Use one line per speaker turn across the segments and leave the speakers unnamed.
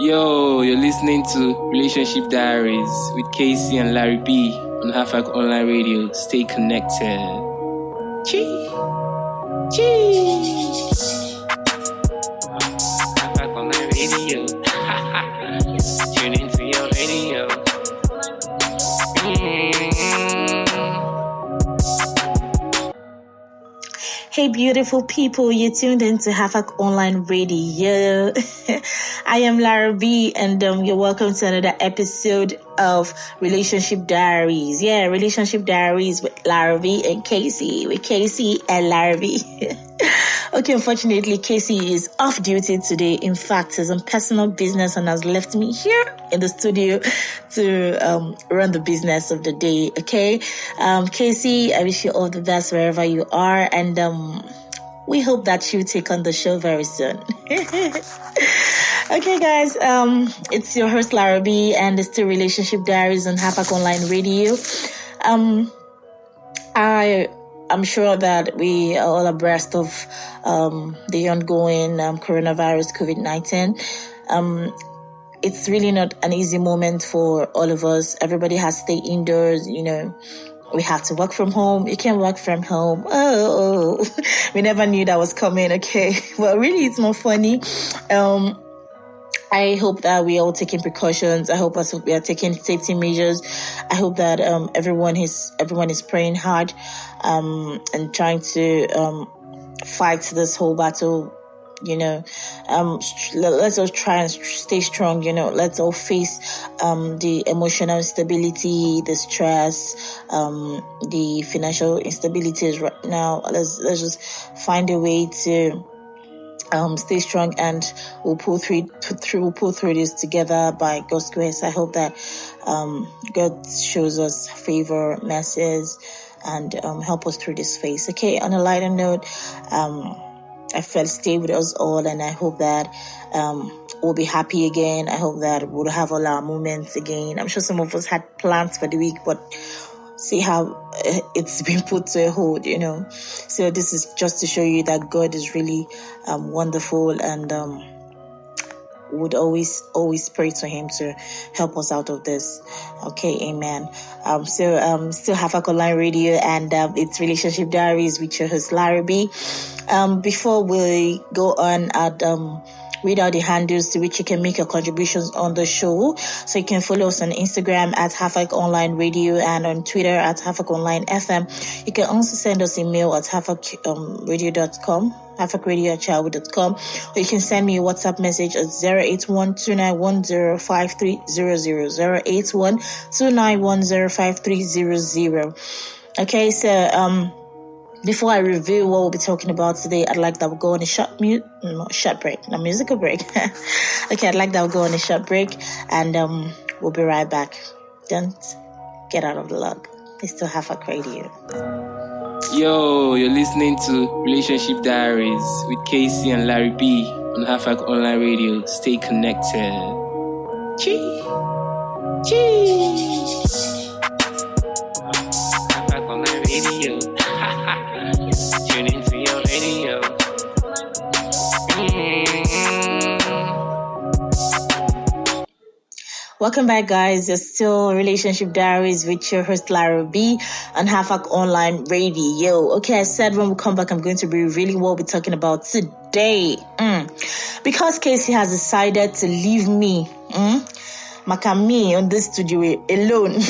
Yo, you're listening to Relationship Diaries with Casey and Larry B on Halfback Online Radio. Stay connected. Chee! Halfback Online Radio. Tune into your radio.
Hey, beautiful people, you're tuned into Havoc Online Radio. I am Lara B, and you're welcome to another episode of Relationship Diaries. Yeah, Relationship Diaries with Lara B and Casey, with Casey and Lara B. Okay, unfortunately, Casey is off duty today. In fact, he's on personal business and has left me here in the studio to run the business of the day. Okay, Casey, I wish you all the best wherever you are, and we hope that you take on the show very soon. Okay, guys, it's your host Lara B, and it's still Relationship Diaries on Havoc Online Radio. I'm sure that we are all abreast of the ongoing coronavirus, COVID-19. It's really not an easy moment for all of us. Everybody has to stay indoors, you know. We have to work from home. You can work from home. Oh, we never knew that was coming, okay? Well, really, it's not funny. I hope that we are all taking precautions. I hope we are taking safety measures. I hope that everyone is praying hard and trying to fight this whole battle. You know, let's all try and stay strong. You know, let's all face the emotional instability, the stress, the financial instabilities right now. Let's just find a way to stay strong, and we'll pull through this together by God's grace. I hope that God shows us favor, mercies, and help us through this phase. Okay, on a lighter note, I felt stay with us all, and I hope that we'll be happy again. I hope that we'll have all our moments again. I'm sure some of us had plans for the week, but see how it's been put to a hold, you know. So this is just to show you that God is really wonderful, and would always pray to Him to help us out of this. Okay, amen. Still Havoc Online Radio, and it's Relationship Diaries with your host Larry B. Before we go on, I'd read out the handles to which you can make your contributions on the show. So you can follow us on Instagram at Havoc Online Radio and on Twitter at Havoc Online FM. You can also send us email at havocradio.com, havocradio@yahoo.com, or you can send me a WhatsApp message at 08129105300, 08129105300. Okay, so before I reveal what we'll be talking about today, I'd like that we'll go on a musical break. Okay, I'd like that we'll go on a short break, and we'll be right back. Don't get out of the log. It's still Havoc Radio.
Yo, you're listening to Relationship Diaries with Casey and Larry B on Halfback Online Radio. Stay connected. Chee! Halfback Online Radio. Tune into your radio.
Welcome back, guys. It's still Relationship Diaries with your host Lara B on Havoc Online Radio. Okay, I said when we come back, I'm going to be revealing what we're talking about today. Because Casey has decided to leave me, Makami, on this studio alone.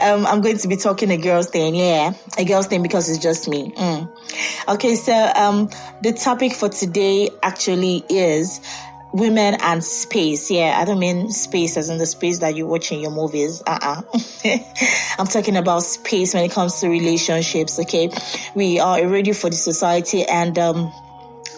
I'm going to be talking a girl's thing. Yeah, a girl's thing, because it's just me. Okay, so the topic for today actually is women and space. Yeah, I don't mean space as in the space that you watch in your movies. I'm talking about space when it comes to relationships. Okay, we are a radio for the society, and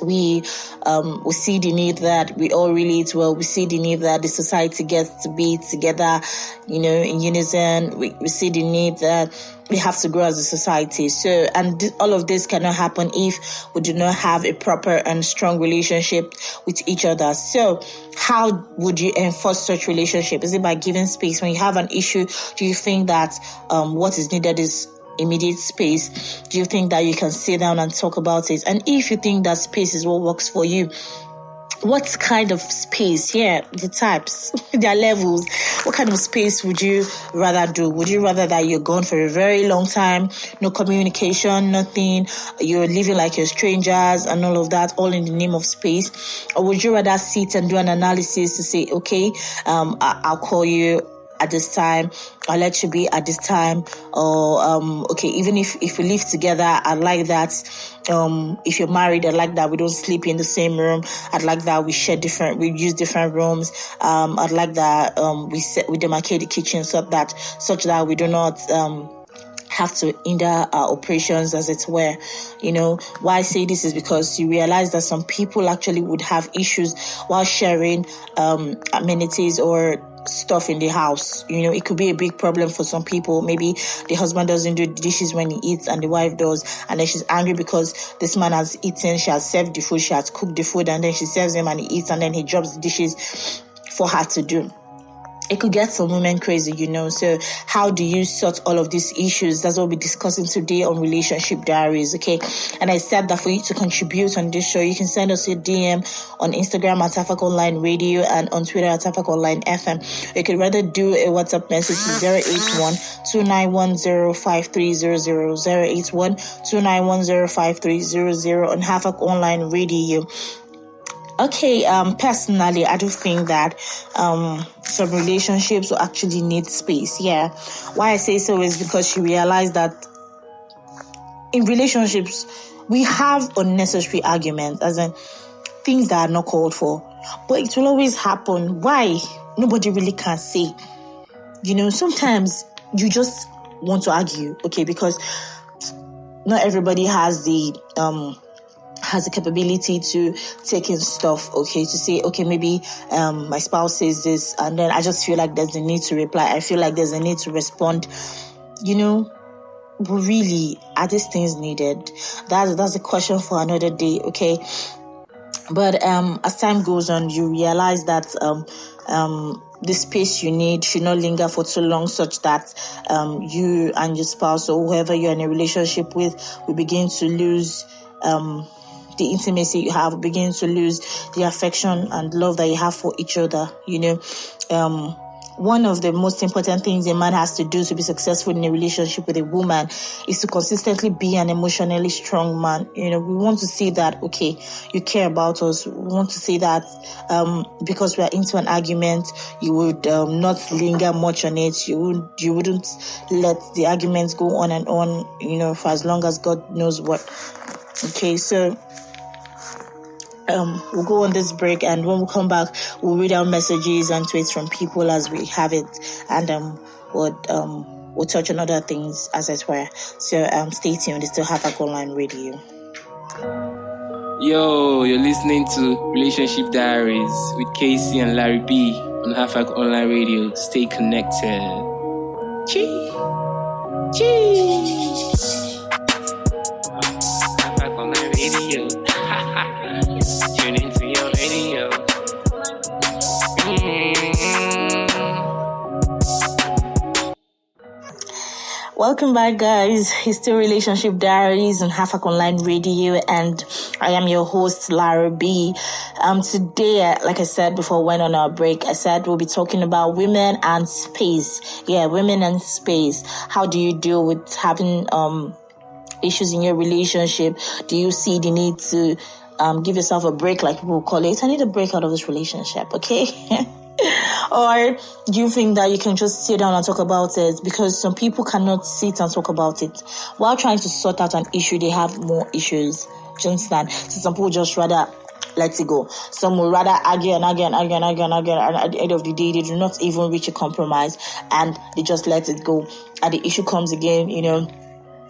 we see the need that we all relate well. We see the need that the society gets to be together, you know, in unison. We see the need that we have to grow as a society. So, and all of this cannot happen if we do not have a proper and strong relationship with each other. So, how would you enforce such relationship? Is it by giving space? When you have an issue, do you think that what is needed is immediate space? Do you think that you can sit down and talk about it? And if you think that space is what works for you, what kind of space? Yeah, the types, their levels. What kind of space would you rather do? Would you rather that you're gone for a very long time, no communication, nothing, you're living like you're strangers and all of that, all in the name of space? Or would you rather sit and do an analysis to say, okay, I'll call you at this time, I'll let you be at this time, or okay, even if we live together, I like that. If you're married, I like that we don't sleep in the same room. I'd like that we we use different rooms. I'd like that we demarcate the kitchen such that we do not have to hinder our operations, as it were. Why I say this is because you realize that some people actually would have issues while sharing amenities or stuff in the house. It could be a big problem for some people. Maybe the husband doesn't do the dishes when he eats and the wife does, and then she's angry because this man has eaten, she has served the food, she has cooked the food, and then she serves him and he eats, and then he drops the dishes for her to do. It could get some women crazy, So how do you sort all of these issues? That's what we'll be discussing today on Relationship Diaries, okay? And I said that for you to contribute on this show, you can send us a DM on Instagram at Afak Online Radio and on Twitter at Afak Online FM. You could rather do a WhatsApp message to 081-291-05300, 081-291-05300 on Afak Online Radio. Okay, personally, I do think that some relationships will actually need space. Yeah. Why I say so is because you realize that in relationships, we have unnecessary arguments, as in things that are not called for. But it will always happen. Why? Nobody really can say. Sometimes you just want to argue, okay, because not everybody has the capability to take in stuff, okay, to say, okay, maybe my spouse says this, and then I just feel like there's a need to reply. I feel like there's a need to respond. But really, are these things needed? That's a question for another day, okay? But as time goes on, you realize that the space you need should not linger for too long, such that you and your spouse or whoever you're in a relationship with will begin to lose the intimacy you have, begin to lose the affection and love that you have for each other. One of the most important things a man has to do to be successful in a relationship with a woman is to consistently be an emotionally strong man. We want to see that, okay, you care about us. We want to see that because we are into an argument, you would not linger much on it. You wouldn't let the arguments go on and on, for as long as God knows what. Okay, so we'll go on this break, and when we come back, we'll read out messages and tweets from people as we have it, and we'll touch on other things as it were. So stay tuned. It's still Afak Online Radio.
Yo, you're listening to Relationship Diaries with Casey and Larry B on Afak Online Radio. Stay connected. Chee. Afak Online Radio. Tune into your radio.
Welcome back, guys. It's still Relationship Diaries on Afak Online Radio, and I am your host, Lara B. Today, like I said before we went on our break, I said we'll be talking about women and space. Yeah, women and space. How do you deal with having issues in your relationship? Do you see the need to give yourself a break, like people call it? I need a break out of this relationship, okay? Or do you think that you can just sit down and talk about it? Because some people cannot sit and talk about it. While trying to sort out an issue, they have more issues. Do you understand? So some people just rather let it go. Some will rather argue, and at the end of the day, they do not even reach a compromise, and they just let it go. And the issue comes again,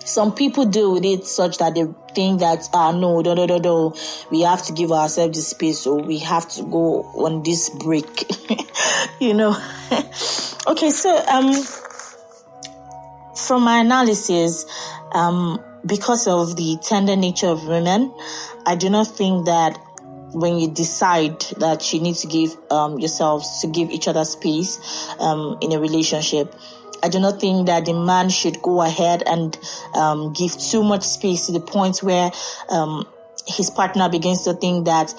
Some people deal with it such that they think that, no, we have to give ourselves the space, so we have to go on this break, Okay, so from my analysis, because of the tender nature of women, I do not think that when you decide that you need to give yourselves to give each other space in a relationship, I do not think that the man should go ahead and give too much space to the point where his partner begins to think that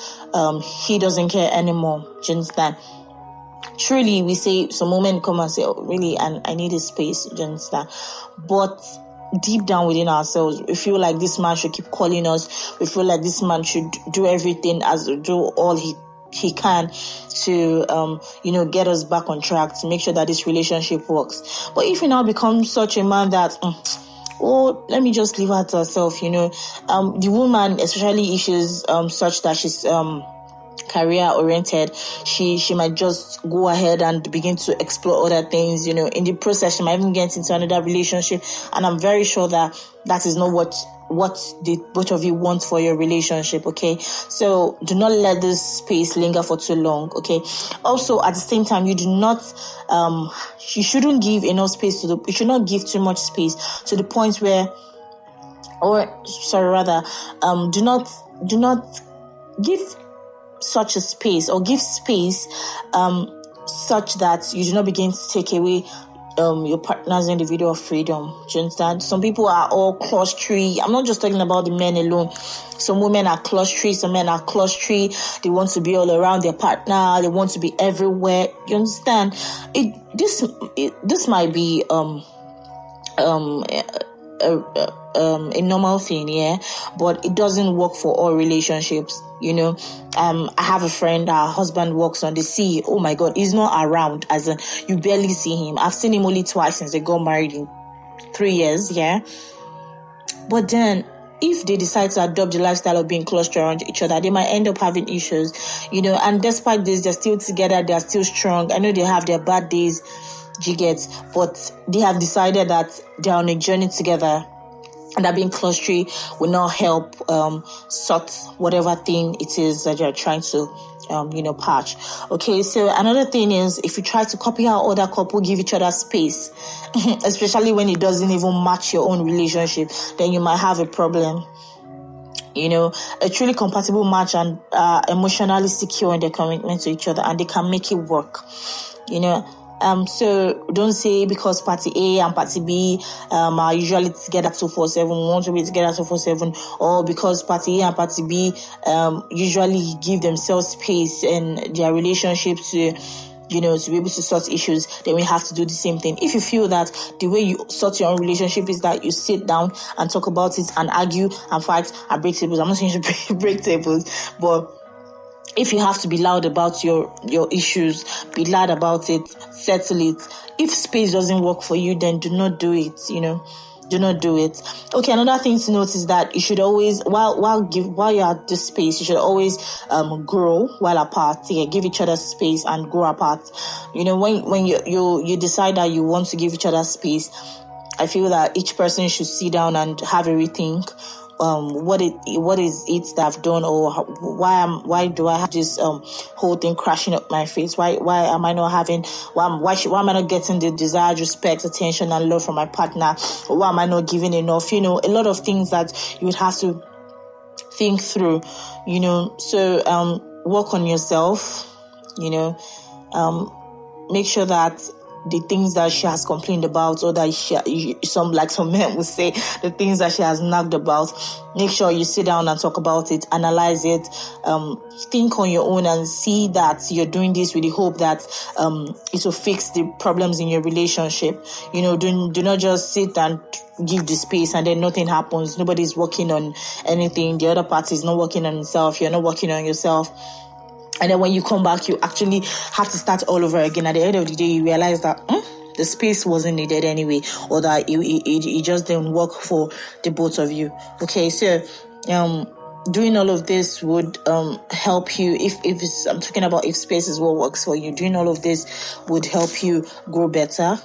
he doesn't care anymore. Do you understand? Truly, we say some women come and say, oh, really, and I need a space. Do you understand? But deep down within ourselves, we feel like this man should keep calling us. We feel like this man should do everything, do all he can to get us back on track, to make sure that this relationship works. But if you now become such a man that let me just leave her to herself, the woman, especially issues such that she's career oriented, she might just go ahead and begin to explore other things. In the process, she might even get into another relationship, and I'm very sure that is not what the both of you want for your relationship. Okay, so do not let this space linger for too long. Okay, also at the same time, you do not you shouldn't give enough space you should not give too much space to the point where, do not give such a space, or give space such that you do not begin to take away your partner's individual freedom. Do you understand? Some people are all clustery. I'm not just talking about the men alone. Some women are clustery, some men are clustery. They want to be all around their partner, they want to be everywhere. You understand? This might be a normal thing, yeah, but it doesn't work for all relationships. I have a friend, her husband works on the sea. Oh my God, he's not around, as in you barely see him. I've seen him only twice since they got married in 3 years, yeah. But then if they decide to adopt the lifestyle of being close around each other, they might end up having issues, and despite this, they're still together, they're still strong. I know they have their bad days, but they have decided that they're on a journey together, and that being clustery will not help sort whatever thing it is that you're trying to patch. Okay, so another thing is, if you try to copy how other couple give each other space, especially when it doesn't even match your own relationship, then you might have a problem. A truly compatible match and emotionally secure in their commitment to each other, and they can make it work. So don't say because party A and party B are usually together 247, we want to be together 247, or because party A and party B usually give themselves space in their relationship to be able to sort issues, then we have to do the same thing. If you feel that the way you sort your own relationship is that you sit down and talk about it and argue and fight and break tables, I'm not saying you should break tables, but if you have to be loud about your issues, be loud about it, settle it. If space doesn't work for you, then do not do it, do not do it. Okay, another thing to note is that you should always, while you're at this space, you should always grow while apart. Yeah, give each other space and grow apart. When you decide that you want to give each other space, I feel that each person should sit down and have a rethink. What is it that I've done, or why do I have this whole thing crashing up my face? Why am I not having? Why am I not getting the desired respect, attention, and love from my partner? Or why am I not giving enough? A lot of things that you would have to think through. So work on yourself. Make sure that the things that she has complained about, or that some men would say, the things that she has nagged about, make sure you sit down and talk about it, analyze it, think on your own, and see that you're doing this with the hope that it will fix the problems in your relationship. Do not just sit and give the space and then nothing happens. Nobody's working on anything. The other party is not working on himself. You're not working on yourself. And then when you come back, you actually have to start all over again. At the end of the day, you realize that the space wasn't needed anyway, or that it just didn't work for the both of you. Okay, so doing all of this would help you. If I'm talking about if space is what works for you, doing all of this would help you grow better.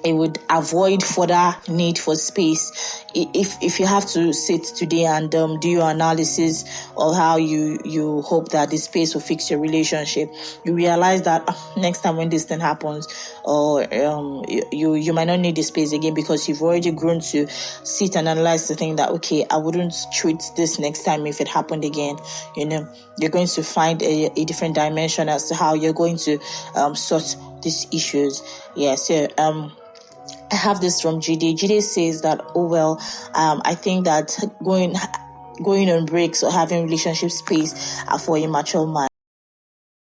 It would avoid further need for space. If you have to sit today and do your analysis of how you hope that the space will fix your relationship, you realize that next time when this thing happens, or you might not need the space again, because you've already grown to sit and analyze the thing that, okay, I wouldn't treat this next time if it happened again. You're going to find a different dimension as to how you're going to sort these issues. Yeah, so I have this from Jide. Jide says that, I think that going on breaks or having relationship space are for a mature man.